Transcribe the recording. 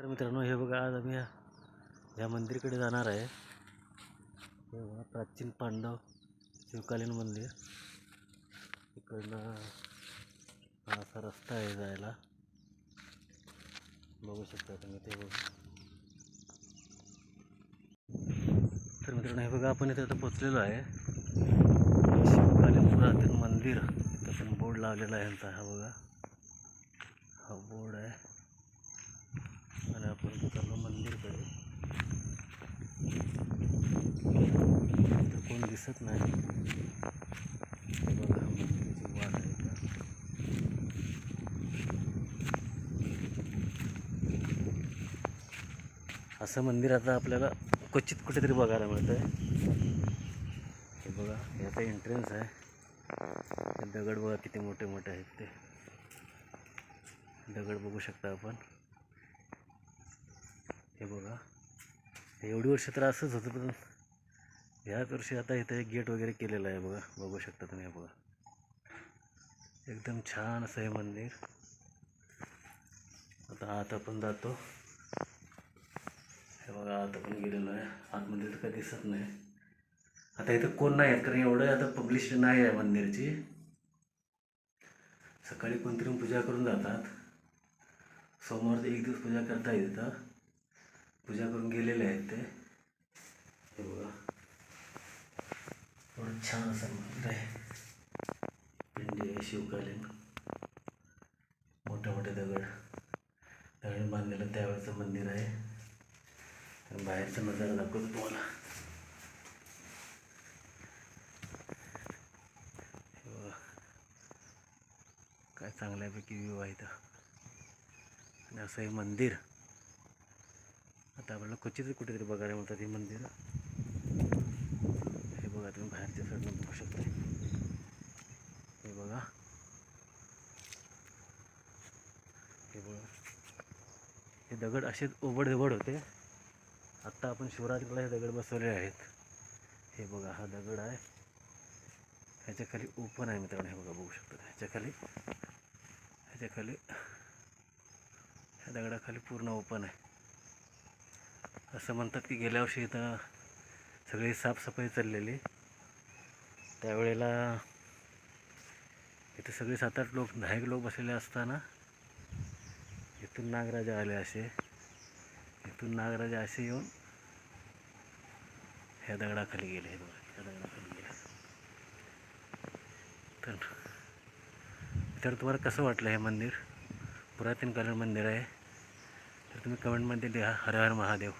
तर मित्रांनो, हे बघा, आज आम्ही या मंदिरकडे जाणार आहे. हे बघा, प्राचीन पांडव शिवकालीन मंदिर. इकडनं हा असा रस्ता आहे जायला, बघू शकता तुम्ही ते. बघा, तर मित्रांनो, हे बघा, आपण इथे आता पोचलेलो आहे. शिवकालीन पुरातन मंदिर, इथं पण बोर्ड लावलेला आहे यांचा. हा बघा, हा बोर्ड आहे. आणि आपण चाललो मंदिरकडे. कोण दिसत नाही. बघा, मंदिराची वाट आहे का. असं मंदिर आता आपल्याला क्वचित कुठेतरी बघायला मिळतं आहे. हे बघा, याचा एंट्रन्स आहे. दगड बघा किती मोठे मोठे आहेत. ते दगड बघू शकता आपण. हे बघा, एवढी वर्ष तर असंच होतं, पण ह्याच वर्षी आता इथं एक गेट वगैरे केलेलं आहे. बघा, बघू शकता तुम्ही. हे बघा, एकदम छान असं हे मंदिर. आता आत आपण जातो. हे बघा, आत आपण गेलेलो आहे. आतमध्ये तर काही दिसत नाही. आता इथं कोण नाही आहेत, कारण एवढं आता पब्लिश नाही आहे मंदिरची. सकाळी कोणतरी पूजा करून जातात. सोमवारचं एक दिवस पूजा करता येतं. पूजा करून गेलेले आहेत ते. हे बघा, एवढं छान असं मंदिर आहे. पिंडी आहे शिवकालीन, मोठे मोठे दगड बांधलेलं त्यावेळेचं मंदिर आहे. आणि बाहेरचा नजारा दाखवतो तुम्हाला. हे बघा, काय चांगल्यापैकी व्ह्यू आहे इथं. आणि असं हे मंदिर आता आपल्याला क्वचितच कुठेतरी बघायला मिळतात ही मंदिरं. हे बघा, तुम्ही बाहेरच्या साईडनं बघू शकता. हे बघा, हे बघा, हे दगड असेच ओबड होते. आत्ता आपण शिवरात्रीला हे दगड बसवले आहेत. हे बघा, हा दगड आहे. ह्याच्या खाली ओपन आहे मित्रांनो. हे बघा, बघू शकता. ह्याच्या खाली ह्या दगडाखाली पूर्ण ओपन आहे. असं म्हणतात की गेल्या वर्षी इथं सगळी साफसफाई चाललेली. त्यावेळेला इथे सगळे 7-8 लोक, 10 लोक बसलेले असताना इथून नागराजा आले. इथून नागराजा असे येऊन ह्या दगडाखाली गेले. हे बघा, ह्या दगडाखाली गेले. तर तुम्हाला कसं वाटलं हे मंदिर? पुरातन कालीन मंदिर आहे. तर तुम्ही कमेंटमध्ये लिहा. हर हर महादेव.